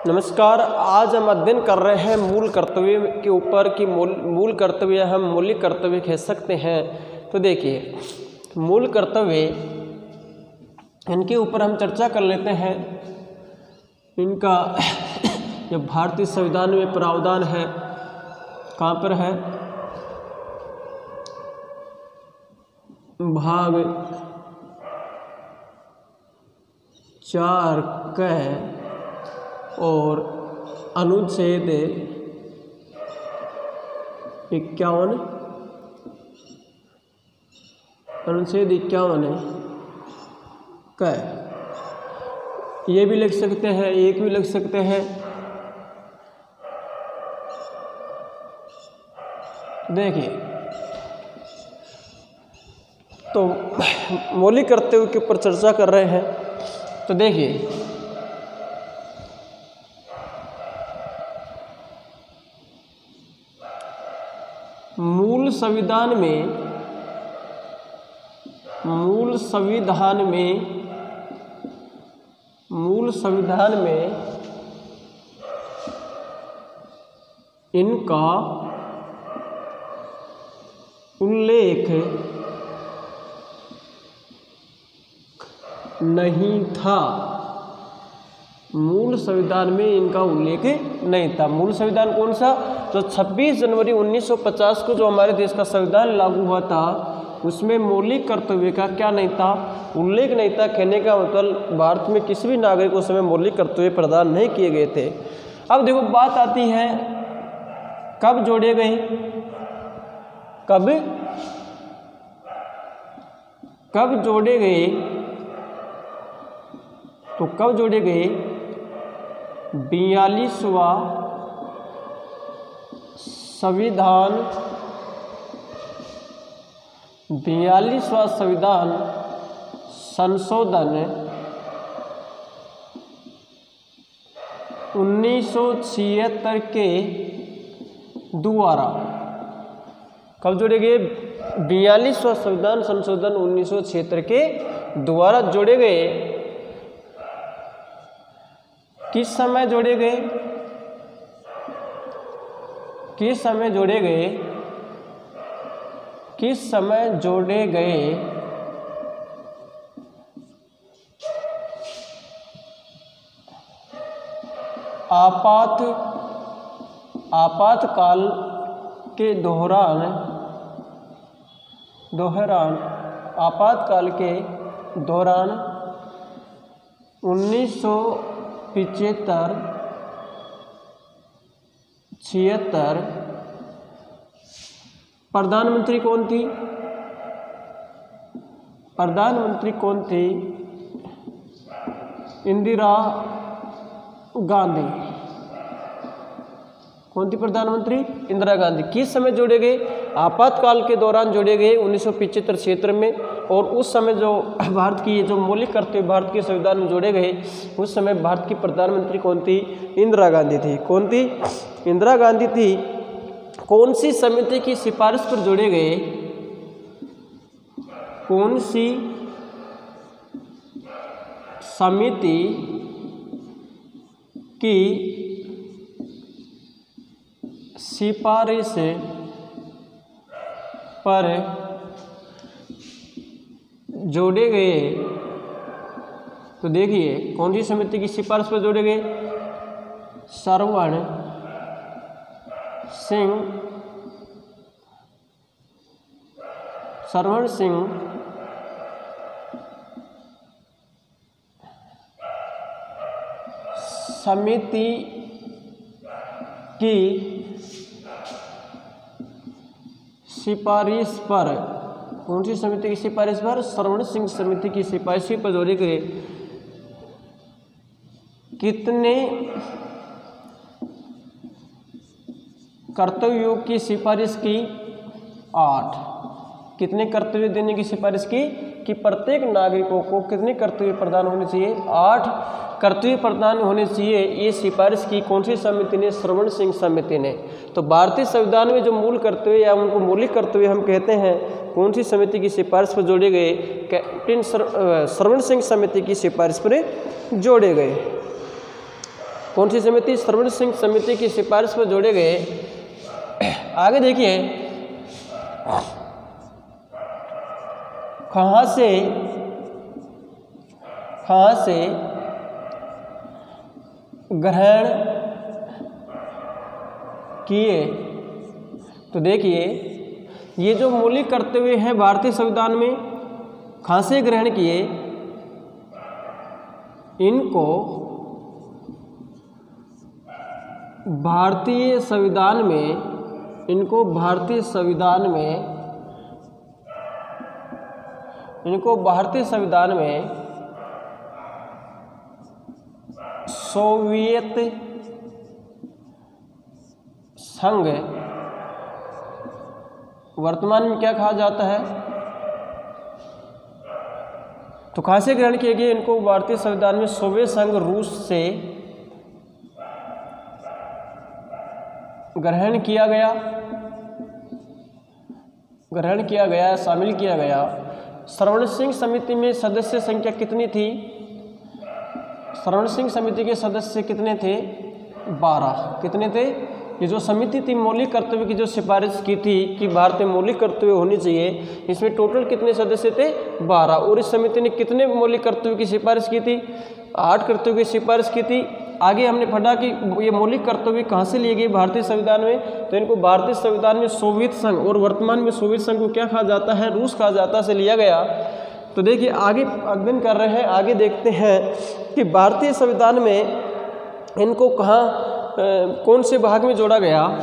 नमस्कार। आज हम अध्ययन कर रहे हैं मूल कर्तव्य के ऊपर कि मूल कर्तव्य हम मौलिक कर्तव्य कह सकते हैं। तो देखिए, मूल कर्तव्य इनके ऊपर हम चर्चा कर लेते हैं। इनका जो भारतीय संविधान में प्रावधान है, कहाँ पर है, भाग 4 क और अनुच्छेद 51 क ये भी लिख सकते हैं, एक भी लिख सकते हैं। देखिए, तो मौलिक कर्तव्य के ऊपर चर्चा कर रहे हैं। तो देखिए, मूल संविधान में इनका उल्लेख नहीं था। मूल संविधान में इनका उल्लेख नहीं था। मूल संविधान कौन सा? जो 26 जनवरी 1950 को जो हमारे देश का संविधान लागू हुआ था, उसमें मौलिक कर्तव्य का क्या नहीं था? उल्लेख नहीं था। कहने का मतलब भारत में किसी भी नागरिक को उस समय मौलिक कर्तव्य प्रदान नहीं किए गए थे। अब देखो, बात आती है कब जोड़े गए, कब जोड़े गए। तो कब जोड़े गए? 42वां संविधान संशोधन 1976 के द्वारा कब जोड़े गए? 42वां संविधान संशोधन 1976 के द्वारा जोड़े गए। किस समय जोड़े गए? किस समय जोड़े गए? आपातकाल के दौरान आपातकाल के दौरान 1975-76 प्रधानमंत्री कौन थी? इंदिरा गांधी। कौन थी प्रधानमंत्री? इंदिरा गांधी। किस समय जोड़े गए? आपातकाल के दौरान जोड़े गए 1975-76 में। और उस समय जो भारत की जो मौलिक कर्तव्य भारत के संविधान में जोड़े गए, उस समय भारत की प्रधानमंत्री कौन थी? इंदिरा गांधी थी। कौन थी? इंदिरा गांधी थी। कौन सी समिति की सिफारिश पर जोड़े गए? कौन सी समिति की सिफारिश पर जोड़े गए? तो देखिए, कौन सी समिति की सिफारिश पर जोड़े गए? सरवण सिंह समिति की सिफारिश पर। कौन सी समिति की सिफारिश पर? सरवण सिंह समिति की सिफारिश पर जोड़े गए। कितने कर्तव्यों की सिफारिश की? 8। कितने कर्तव्य देने की सिफारिश की? कि प्रत्येक नागरिकों को कितने कर्तव्य प्रदान होने चाहिए? 8 कर्तव्य प्रदान होने चाहिए। ये सिफारिश की कौन सी समिति ने? सरवण सिंह समिति ने। तो भारतीय संविधान में जो मूल कर्तव्य या उनको मौलिक कर्तव्य हम कहते हैं, कौन सी समिति की सिफारिश पर जोड़े गए? कैप्टन सरवण सिंह समिति की सिफारिश पर जोड़े गए। कौन सी समिति? श्रवण सिंह समिति की सिफारिश पर जोड़े गए। आगे देखिए, कहाँ से ग्रहण किए। तो देखिए, ये जो मौलिक कर्तव्य हैं भारतीय संविधान में कहाँ से ग्रहण किए, इनको भारतीय संविधान में सोवियत संघ, वर्तमान में क्या कहा जाता है, तो कहाँ से ग्रहण किए गए इनको? भारतीय संविधान में सोवियत संघ रूस से ग्रहण किया गया, शामिल किया गया। श्रवण सिंह समिति में सदस्य संख्या कितनी थी? श्रवण सिंह समिति के सदस्य कितने थे? 12। कितने थे? ये जो समिति थी मौलिक कर्तव्य की जो सिफारिश की थी कि भारत में मौलिक कर्तव्य होनी चाहिए, इसमें टोटल कितने सदस्य थे? 12। और इस समिति ने कितने मौलिक कर्तव्य की सिफारिश की थी? 8 कर्तव्य की सिफारिश की थी। आगे हमने पढ़ा कि ये मौलिक कर्तव्य कहाँ से लिए गए भारतीय संविधान में, तो इनको भारतीय संविधान में सोवियत संघ, और वर्तमान में सोवियत संघ को क्या कहा जाता है? रूस कहा जाता से लिया गया। तो देखिए, आगे अध्ययन कर रहे हैं, आगे देखते हैं कि भारतीय संविधान में इनको कहाँ कौन से भाग में जोड़ा गया।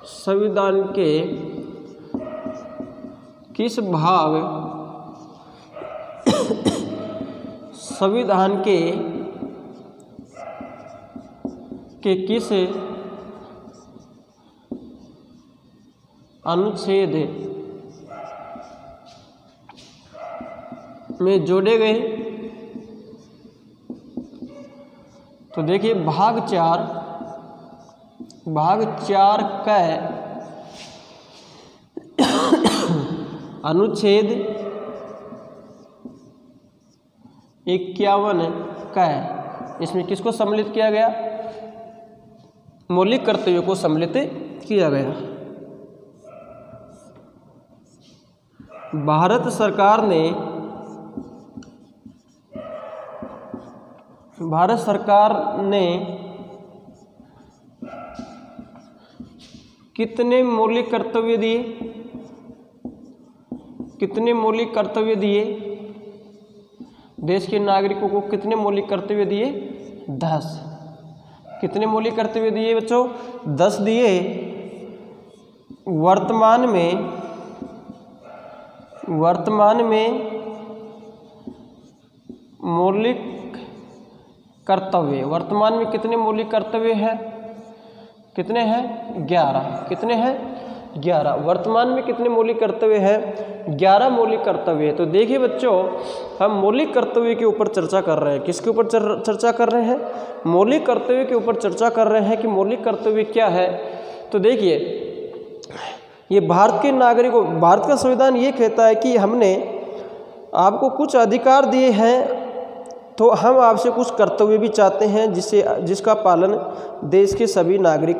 संविधान के किस भाग, संविधान के किस अनुच्छेद में जोड़े गए? तो देखिए, भाग 4 का अनुच्छेद 51 का है। इसमें किसको सम्मिलित किया गया? मौलिक कर्तव्यों को सम्मिलित किया गया। भारत सरकार ने कितने मौलिक कर्तव्य दिए? कितने मौलिक कर्तव्य दिए? देश के नागरिकों को कितने मौलिक कर्तव्य दिए? 10। कितने मौलिक कर्तव्य दिए बच्चों? 10 दिए। वर्तमान में मौलिक कर्तव्य, वर्तमान में कितने मौलिक कर्तव्य हैं? कितने हैं? 11। कितने हैं? 11। वर्तमान में कितने मौलिक कर्तव्य हैं? 11 मौलिक कर्तव्य। तो देखिए बच्चों, हम मौलिक कर्तव्य के ऊपर चर्चा कर रहे हैं। किसके ऊपर चर्चा कर रहे हैं? मौलिक कर्तव्य के ऊपर चर्चा कर रहे हैं कि मौलिक कर्तव्य क्या है। तो देखिए, ये भारत के नागरिकों, भारत का संविधान ये कहता है कि हमने आपको कुछ अधिकार दिए हैं, तो हम आपसे कुछ कर्तव्य भी चाहते हैं जिसका पालन देश के सभी नागरिक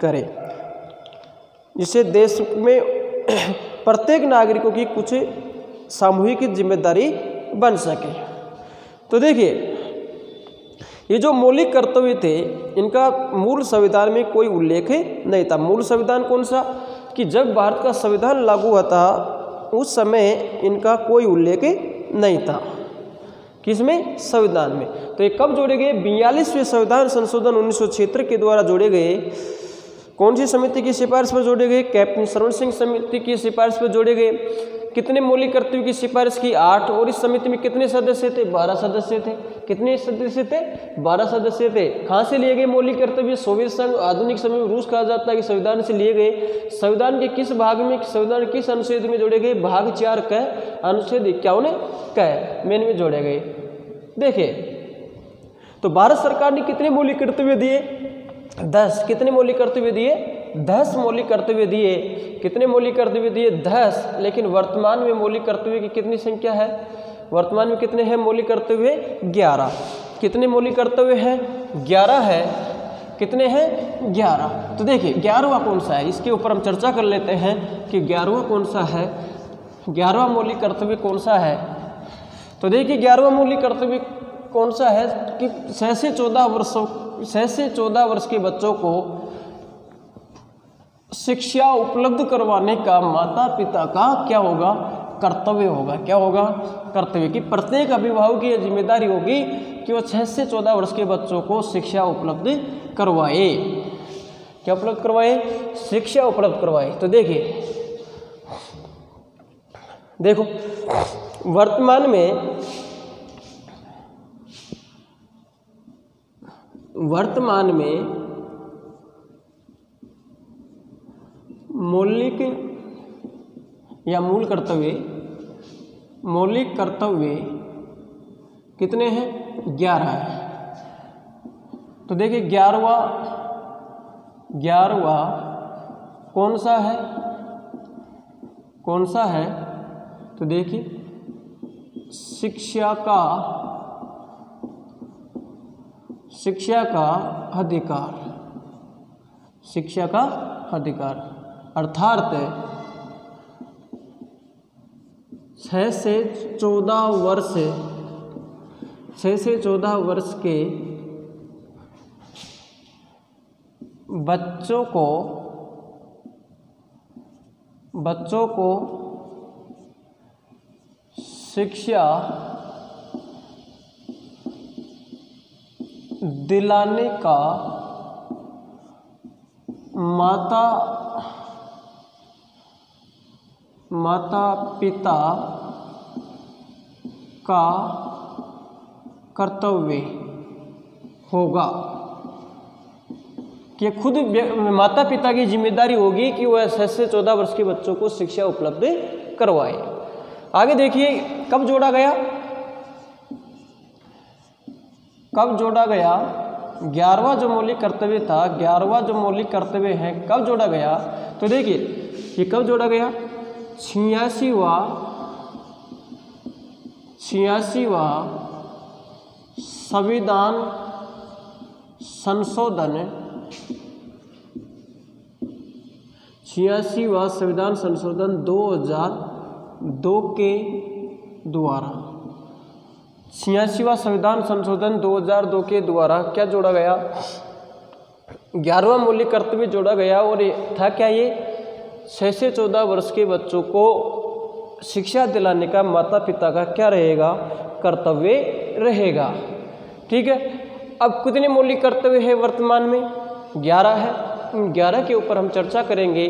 करें, जिससे देश में प्रत्येक नागरिकों की कुछ सामूहिक जिम्मेदारी बन सके। तो देखिए, ये जो मौलिक कर्तव्य थे, इनका मूल संविधान में कोई उल्लेख नहीं था। मूल संविधान कौन सा? कि जब भारत का संविधान लागू हुआ था उस समय इनका कोई उल्लेख नहीं था। किसमें? संविधान में। तो ये कब जोड़े गए? 42वें संविधान संशोधन 1976 के द्वारा जोड़े गए। कौन सी समिति की सिफारिश पर जोड़े गए? कैप्टन श्रवण सिंह समिति की सिफारिश पर जोड़े गए। कितने मौलिक कर्तव्य की सिफारिश की? 8। और इस समिति में कितने सदस्य थे? 12 सदस्य थे। कितने सदस्य थे? 12 सदस्य थे। कहाँ से लिए गए मौलिक कर्तव्य? सोवियत संघ, आधुनिक समय में रूस कहा जाता है कि संविधान से लिए गए। संविधान के किस भाग में, संविधान किस अनुच्छेद में जोड़े गए? भाग 4 का अनुच्छेद 51 का मेन में जोड़े गए। देखिए, तो भारत सरकार ने कितने मौलिक कर्तव्य दिए? 10। कितने मौलिक कर्तव्य दिए? 10 मौलिक कर्तव्य दिए। कितने मौलिक कर्तव्य दिए? 10। लेकिन वर्तमान में मौलिक कर्तव्य की कितनी संख्या है? वर्तमान में कितने हैं मौलिक कर्तव्य? 11। कितने मौलिक कर्तव्य हैं? 11 है। कितने हैं? 11। तो देखिए 11वां कौन सा है, इसके ऊपर हम चर्चा कर लेते हैं कि 11वां कौन सा है, 11वां मौलिक कर्तव्य कौन सा है। तो देखिए 11वां मौलिक कर्तव्य कौन सा है कि 6 से 14 वर्ष के बच्चों को शिक्षा उपलब्ध करवाने का माता पिता का क्या होगा? कर्तव्य होगा। क्या होगा? कर्तव्य। कि प्रत्येक अभिभावक की यह जिम्मेदारी होगी कि वो 6 से 14 वर्ष के बच्चों को शिक्षा उपलब्ध करवाए। क्या उपलब्ध करवाए? शिक्षा उपलब्ध करवाए। तो देखो वर्तमान में मौलिक या मूल कर्तव्य, मौलिक कर्तव्य कितने हैं? 11 है। तो देखिए 11वां कौन सा है? कौन सा है? तो देखिए शिक्षा का अधिकार, शिक्षा का अधिकार अर्थात 6 से 14 वर्ष के बच्चों को शिक्षा दिलाने का माता पिता का कर्तव्य होगा। कि खुद माता पिता की जिम्मेदारी होगी कि वह 6 से 14 वर्ष के बच्चों को शिक्षा उपलब्ध करवाए। आगे देखिए कब जोड़ा गया? 11वां जो मौलिक कर्तव्य था, 11वां जो मौलिक कर्तव्य है कब जोड़ा गया? तो देखिए ये कब जोड़ा गया? 86वां संविधान संशोधन 2002 के द्वारा 86वां संविधान संशोधन 2002 के द्वारा क्या जोड़ा गया? 11वां मौलिक कर्तव्य जोड़ा गया। और था क्या? ये 6 से 14 वर्ष के बच्चों को शिक्षा दिलाने का माता पिता का क्या रहेगा? कर्तव्य रहेगा। ठीक है। अब कितने मौलिक कर्तव्य है वर्तमान में? 11 है। 11 के ऊपर हम चर्चा करेंगे